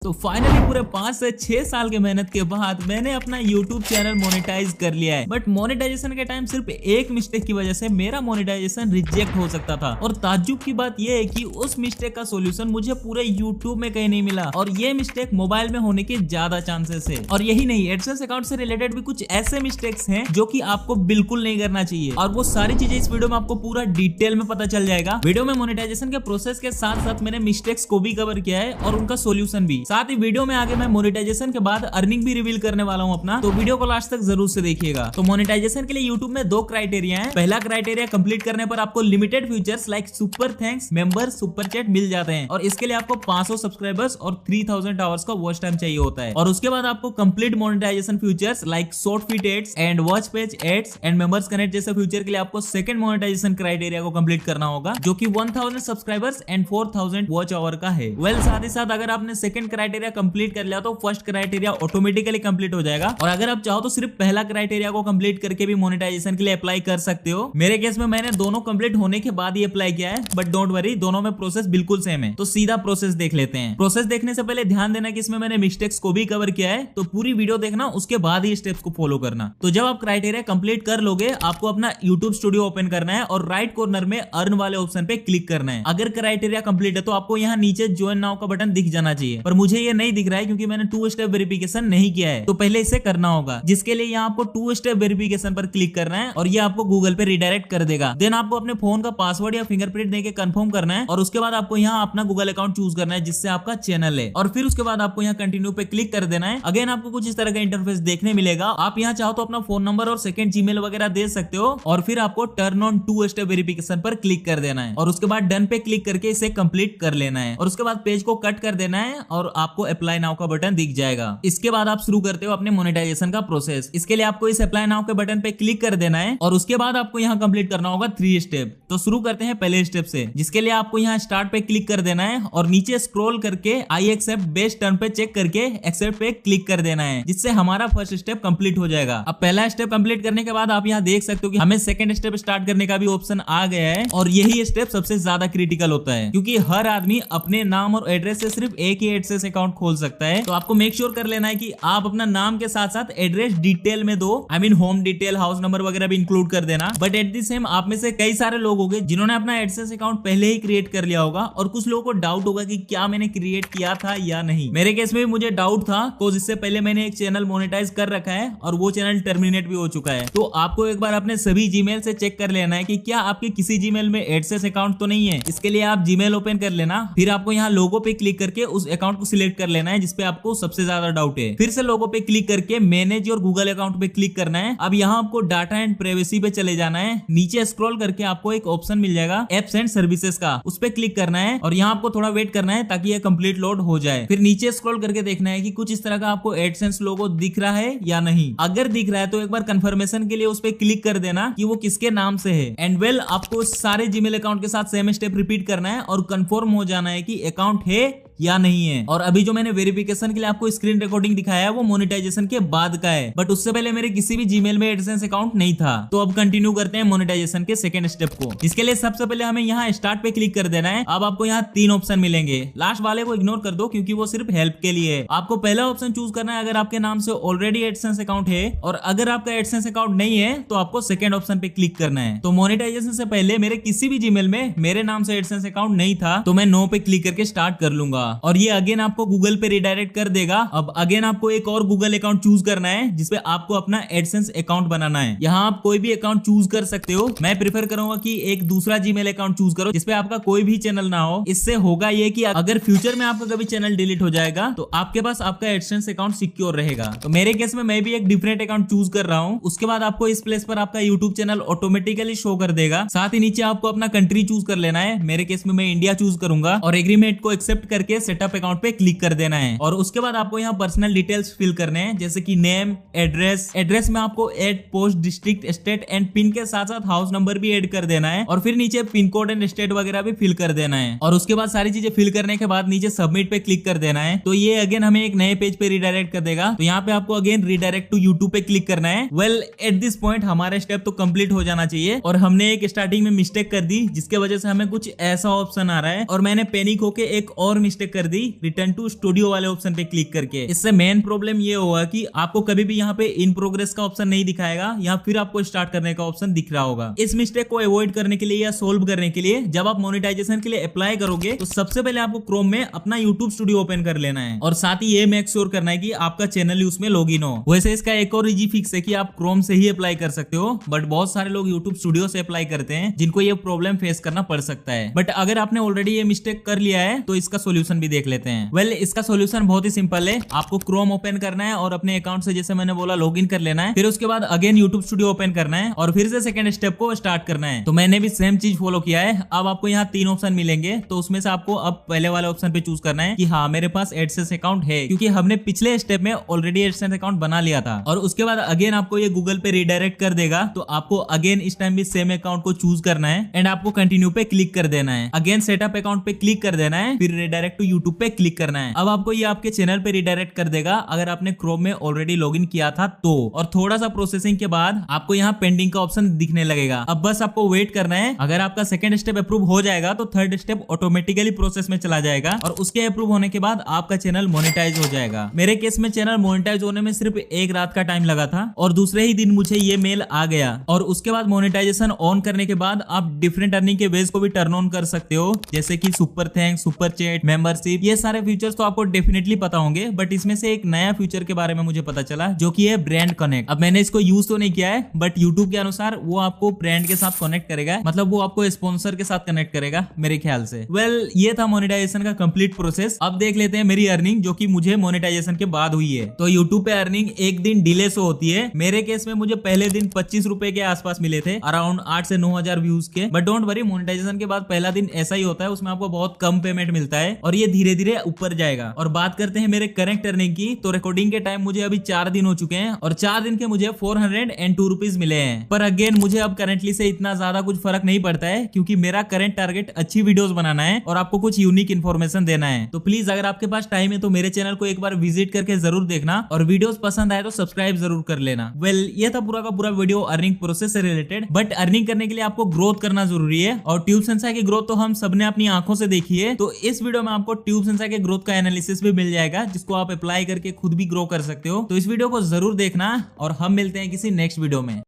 तो फाइनली पूरे 5 से 6 साल के मेहनत के बाद मैंने अपना YouTube चैनल मोनेटाइज कर लिया है। बट मोनेटाइजेशन के टाइम सिर्फ एक मिस्टेक की वजह से मेरा मोनेटाइजेशन रिजेक्ट हो सकता था। और ताज्जुब की बात यह है कि उस मिस्टेक का सॉल्यूशन मुझे पूरे YouTube में कहीं नहीं मिला। और ये मिस्टेक मोबाइल में होने के ज्यादा चांसेस है। और यही नहीं, एडसेंस अकाउंट से रिलेटेड भी कुछ ऐसे मिस्टेक्स हैं जो कि आपको बिल्कुल नहीं करना चाहिए। और वो सारी चीजें इस वीडियो में आपको पूरा डिटेल में पता चल जाएगा। वीडियो में मोनेटाइजेशन के प्रोसेस के साथ साथ मैंने मिस्टेक्स को भी कवर किया है और उनका सोल्यूशन भी। साथ ही वीडियो में आगे मैं मोनेटाइजेशन के बाद अर्निंग भी रिवील करने वाला हूं अपना, तो वीडियो को लास्ट तक जरूर से देखिएगा। तो मोनेटाइजेशन के लिए यूट्यूब में 2 क्राइटेरिया है। पहला क्राइटेरिया कंप्लीट करने पर आपको limited features like super thanks, member, super chat मिल जाते हैं। और इसके लिए आपको 500 सब्सक्राइबर्स और 3000 आवर्स का वॉच टाइम चाहिए होता है। और उसके बाद आपको complete monetization features like short feed ads and watch page ads and members connect जैसे फ्यूचर के लिए आपको सेकंड मोनेटाइजेशन क्राइटेरिया को कंप्लीट करना होगा, जो कि 1000 सब्सक्राइबर्स एंड 4000 वॉच आवर का है। साथ ही साथ अगर आपने सेकंड क्राइटेरिया कंप्लीट कर लिया तो फर्स्ट क्राइटेरिया ऑटोमेटिकली कंप्लीट हो जाएगा। और अगर आप चाहो तो सिर्फ पहला क्राइटेरिया को कंप्लीट करके भी मोनेटाइजेशन के लिए अप्लाई कर सकते हो। मेरे केस में मैंने दोनों कंप्लीट होने के बाद ही अप्लाई किया है, बट डोंट वरी, दोनों में प्रोसेस बिल्कुल सेम है। तो सीधा प्रोसेस देख लेते हैं। प्रोसेस देखने से पहले ध्यान देना कि इसमें मैंने मिस्टेक्स को भी कवर किया है, तो पूरी वीडियो देखना, उसके बाद ही स्टेप्स को फॉलो करना। तो जब आप क्राइटेरिया कंप्लीट कर लोगे, आपको अपना यूट्यूब स्टूडियो ओपन करना है और राइट कॉर्नर में अर्न वाले ऑप्शन पे क्लिक करना है। अगर क्राइटेरिया कंप्लीट है तो आपको यहाँ नीचे ज्वाइन नाउ का बटन दिख जाना चाहिए, पर मुझे ये नहीं दिख रहा है क्योंकि मैंने 2 स्टेप वेरिफिकेशन नहीं किया है। तो पहले इसे करना होगा, जिसके लिए यहाँ आपको 2 स्टेप वेरिफिकेशन पर क्लिक करना है और ये आपको गूगल पे रिडायरेक्ट कर देगा। देन आपको अपने फोन का पासवर्ड या फिंगरप्रिंट देके कंफर्म करना है और उसके बाद आपको यहाँ अपना गूगल अकाउंट चूज करना है जिससे आपका चैनल है। और फिर उसके बाद आपको यहाँ कंटिन्यू पे क्लिक कर देना है। अगेन आपको कुछ इस तरह का इंटरफेस देखने मिलेगा। आप यहाँ चाहो तो अपना फोन नंबर और सेकंड जीमेल वगैरह दे सकते हो और फिर आपको टर्न ऑन 2 स्टेप वेरिफिकेशन पर क्लिक कर देना है और उसके बाद डन पे क्लिक करके इसे कंप्लीट कर लेना है। और उसके बाद पेज को कट कर देना है और आपको अप्लाई नाउ का बटन दिख जाएगा। इसके बाद आप शुरू करते हो अपने मोनेटाइजेशन का प्रोसेस। इसके लिए आपको इस अप्लाई नाउ के बटन पे क्लिक कर देना है और उसके बाद आपको यहाँ कंप्लीट करना होगा 3 स्टेप। तो शुरू करते हैं पहले स्टेप से, जिसके लिए आपको यहाँ स्टार्ट पे क्लिक कर देना है और नीचे स्क्रॉल करके आई एक्सेप्ट बेस्ट टर्न पे चेक करके एक्सेप्ट पे क्लिक कर देना है, जिससे हमारा फर्स्ट स्टेप कंप्लीट हो जाएगा। अब पहला स्टेप कंप्लीट करने के बाद आप यहाँ देख सकते हो कि हमें सेकंड स्टेप स्टार्ट करने का भी ऑप्शन आ गया है। और यही स्टेप सबसे ज्यादा क्रिटिकल होता है क्योंकि हर आदमी अपने नाम और एड्रेस से सिर्फ एक ही एडसेंस अकाउंट खोल सकता है। तो आपको मेक श्योर कर लेना है कि आप अपना नाम के साथ साथ एड्रेस डिटेल में दो, I mean home detail, house number वगैरह भी इंक्लूड कर देना। बट एट द सेम आप में से कई सारे लोग होंगे जिन्होंने अपना एडसेंस अकाउंट पहले ही क्रिएट कर लिया होगा और कुछ लोगों को डाउट होगा कि क्या मैंने क्रिएट किया था या नहीं। मेरे केस में भी मुझे डाउट था बिकॉज़ इससे पहले मैंने एक चैनल मोनेटाइज कर रखा है और वो चैनल टर्मिनेट भी हो चुका है। तो आपको एक बार अपने सभी जीमेल से चेक कर लेना है कि क्या आपके किसी जीमेल में एडसेंस अकाउंट तो नहीं है। इसके लिए आप जीमेल ओपन कर लेना, फिर आपको यहाँ लोगो पे क्लिक करके उस अकाउंट को सिलेक्ट कर लेना है जिसपे आपको सबसे ज्यादा डाउट है। फिर से लोगो पे क्लिक करके मैनेज और गूगल अकाउंट पे क्लिक करना है। अब यहाँ आपको डाटा एंड प्राइवेसी पे चले जाना है। नीचे स्क्रॉल करके आपको एक ऑप्शन मिल जाएगा एप्स एंड सर्विसेज का, उस पे क्लिक करना है और यहाँ आपको थोड़ा वेट करना है ताकि ये कंप्लीट लोड हो जाए। फिर नीचे स्क्रॉल करके देखना है कि कुछ इस तरह का आपको एडसेंस लोगो दिख रहा है या नहीं। अगर दिख रहा है तो एक बार कंफर्मेशन के लिए उस पे क्लिक कर देना कि वो किसके नाम से है। एंड आपको सारे जीमेल अकाउंट के साथ सेम स्टेप रिपीट करना है और कंफर्म हो जाना है कि अकाउंट है या नहीं है। और अभी जो मैंने वेरिफिकेशन के लिए आपको स्क्रीन रिकॉर्डिंग दिखाया है वो मोनेटाइजेशन के बाद का है, बट उससे पहले मेरे किसी भी जीमेल में एडसेंस अकाउंट नहीं था। तो अब कंटिन्यू करते हैं मोनेटाइजेशन के सेकंड स्टेप को। इसके लिए सबसे पहले हमें यहाँ स्टार्ट पे क्लिक कर देना है। अब आपको यहाँ 3 ऑप्शन मिलेंगे, लास्ट वाले को इग्नोर कर दो क्योंकि वो सिर्फ हेल्प के लिए है। आपको पहला ऑप्शन चूज करना है अगर आपके नाम से ऑलरेडी एडसेंस अकाउंट है, और अगर आपका एडसेंस अकाउंट नहीं है तो आपको सेकंड ऑप्शन पे क्लिक करना है। तो मोनेटाइजेशन से पहले मेरे किसी भी जीमेल में मेरे नाम से एडसेंस अकाउंट नहीं था, तो मैं नो पे क्लिक करके स्टार्ट कर लूंगा और ये अगेन आपको गूगल पे रिडायरेक्ट कर देगा। अब अगेन आपको एक और गूगल अकाउंट चूज करना है जिसपे आपको अपना एडसेंस अकाउंट बनाना है। यहाँ आप कोई भी अकाउंट चूज कर सकते हो। मैं प्रेफर करूंगा कि एक दूसरा जीमेल अकाउंट चूज करो जिसपे आपका कोई भी चैनल ना हो। इससे होगा ये कि अगर फ्यूचर में आपका कभी चैनल डिलीट हो जाएगा तो आपके पास आपका एडसेंस अकाउंट सिक्योर रहेगा। तो मेरे केस में मैं भी एक डिफरेंट अकाउंट चूज कर रहा हूँ। उसके बाद आपको इस प्लेस पर आपका यूट्यूब चैनल ऑटोमेटिकली शो कर देगा। साथ ही नीचे आपको अपना कंट्री चूज कर लेना है। मेरे केस में मैं इंडिया चूज करूंगा और एग्रीमेंट को एक्सेप्ट करके सेटअप अकाउंट पे क्लिक कर देना है। और उसके बाद आपको यहाँ पर्सनल डिटेल्स फिल करने हैं जैसे कि नेम, एड्रेस में आपको add post, district, state and pin के साथ साथ हाउस नंबर भी ऐड कर देना है और फिर नीचे पिन कोड एंड स्टेट वगैरह भी फिल कर देना है। और उसके बाद सारी चीजें फिल करने के बाद नीचे सबमिट पे क्लिक कर देना है। तो ये अगेन हमें एक नए पेज पे रिडायरेक्ट कर देगा। तो यहाँ पे आपको अगेन रिडायरेक्ट टू यूट्यूब पे क्लिक करना है। वेल एट दिस पॉइंट हमारा स्टेप तो कंप्लीट हो जाना चाहिए और हमने एक स्टार्टिंग में मिस्टेक कर दी जिसके वजह से हमें कुछ ऐसा ऑप्शन आ रहा है और मैंने पैनिक होके एक और मिस्टेक मिस्टेक कर दी रिटर्न टू स्टूडियो वाले ऑप्शन पे क्लिक करके। इससे मेन प्रॉब्लम ये होगा कि आपको कभी भी यहाँ पे इन प्रोग्रेस का ऑप्शन नहीं दिखाएगा, या फिर आपको स्टार्ट करने का ऑप्शन दिख रहा होगा। इस मिस्टेक को अवॉइड करने के लिए या सोल्व करने के लिए जब आप मोनेटाइजेशन के लिए अप्लाई करोगे तो सबसे पहले आपको क्रोम में अपना यूट्यूब स्टूडियो ओपन कर लेना है, और साथ ही ये मेक श्योर करना है कि आपका चैनल ही उसमें लॉगिन हो। वैसे इसका एक और इजी फिक्स है कि आप क्रोम से ही अप्लाई कर सकते हो, बट बहुत सारे लोग यूट्यूब स्टूडियो से अप्लाई करते हैं जिनको ये प्रॉब्लम फेस करना पड़ सकता है। बट अगर आपने ऑलरेडी ये मिस्टेक कर लिया है तो इसका सोल्यूशन भी देख लेते हैं। वेल, इसका सोल्यूशन बहुत ही सिंपल है। आपको क्रोम ओपन करना है और अपने अकाउंट से, जैसे मैंने बोला, लॉगिन कर लेना है। फिर उसके बाद अगेन यूट्यूब स्टूडियो ओपन करना है और फिर से सेकंड स्टेप को स्टार्ट करना है। तो मैंने भी सेम चीज फॉलो किया है। अब आपको यहाँ 3 ऑप्शन मिलेंगे, तो उसमें से आपको अब पहले वाले ऑप्शन पे चूज करना है कि हाँ मेरे पास एडसेंस अकाउंट है, क्योंकि हमने पिछले स्टेप में ऑलरेडी एडसेंस अकाउंट बना लिया था। और उसके बाद अगेन आपको ये गूगल पे रिडायरेक्ट कर देगा, तो आपको अगेन इस टाइम भी सेम अकाउंट को चूज करना है एंड आपको कंटिन्यू पे क्लिक कर देना है। अगेन सेटअप अकाउंट पे क्लिक कर देना है, फिर रिडायरेक्ट टू यूट्यूब पे क्लिक करना है। अब आपको ये आपके चैनल पे रिडायरेक्ट कर देगा अगर आपने क्रोम में ऑलरेडी लॉगिन किया था तो। और थोड़ा सा प्रोसेसिंग के बाद आपको यहाँ पेंडिंग का ऑप्शन दिखने लगेगा। अब बस आपको वेट करना है। अगर आपका सेकंड स्टेप अप्रूव हो जाएगा तो थर्ड स्टेप ऑटोमेटिकली प्रोसेस में चला जाएगा, और उसके अप्रूव होने के बाद आपका चैनल मोनेटाइज हो जाएगा। मेरे केस में चैनल मोनेटाइज होने में सिर्फ एक रात का टाइम लगा था, और दूसरे ही दिन मुझे ये मेल आ गया। और उसके बाद मोनेटाइजेशन ऑन करने के बाद आप डिफरेंट अर्निंग के वेज को भी टर्न ऑन कर सकते हो, जैसे कि super thanks, super chat, membership. ये सारे फीचर्स तो आपको डेफिनेटली पता होंगे, बट इसमें से एक नया फीचर के बारे में मुझे पता चला जो कि है ब्रांड कनेक्ट। अब मैंने इसको यूज तो नहीं किया है, बट यूट्यूब के अनुसार वो आपको ब्रांड के साथ कनेक्ट करेगा, मतलब वो आपको स्पॉन्सर के साथ कनेक्ट करेगा मेरे ख्याल से। वेल, ये था मोनेटाइजेशन का कंप्लीट प्रोसेस। अब देख लेते हैं मेरी अर्निंग, जो कि मुझे मोनेटाइजेशन के बाद हुई है। तो यूट्यूब पे अर्निंग एक दिन डिले से होती है। मेरे केस में मुझे पहले दिन 25 रुपए के आसपास मिले थे, अराउंड 8 से 9 हजार व्यूज के। बट डोंट वरी, मोनेटाइजेशन के बाद पहला दिन ऐसा ही होता है, उसमें आपको बहुत कम पेमेंट मिलता है और ये धीरे धीरे ऊपर जाएगा। और बात करते हैं मेरे करंट अर्निंग की, तो रिकॉर्डिंग के टाइम मुझे अभी 4 दिन हो चुके हैं और 4 दिन के मुझे 402 रुपीज मिले हैं। पर अगेन मुझे अब करंटली से इतना ज्यादा कुछ फर्क नहीं पड़ता है, क्योंकि मेरा करंट टारगेट अच्छी वीडियोस बनाना है और आपको कुछ यूनिक इन्फॉर्मेशन देना है। तो प्लीज अगर आपके पास टाइम है तो मेरे चैनल को एक बार विजिट करके जरूर देखना, और वीडियोस पसंद आए तो सब्सक्राइब जरूर कर लेना। वेल, ये था पूरा का पूरा वीडियो अर्निंग प्रोसेस से रिलेटेड। बट अर्निंग करने के लिए आपको ग्रोथ करना जरूरी है, और ट्यूब सेंसर की ग्रोथ तो हम सबने अपनी आंखों से देखी है। तो इस वीडियो में आपको ट्यूब सेंसर के ग्रोथ का एनालिसिस भी मिल जाएगा, जिसको आप अप्लाई करके खुद भी ग्रो कर सकते हो। तो इस वीडियो को जरूर देखना, और हम मिलते हैं किसी नेक्स्ट वीडियो में।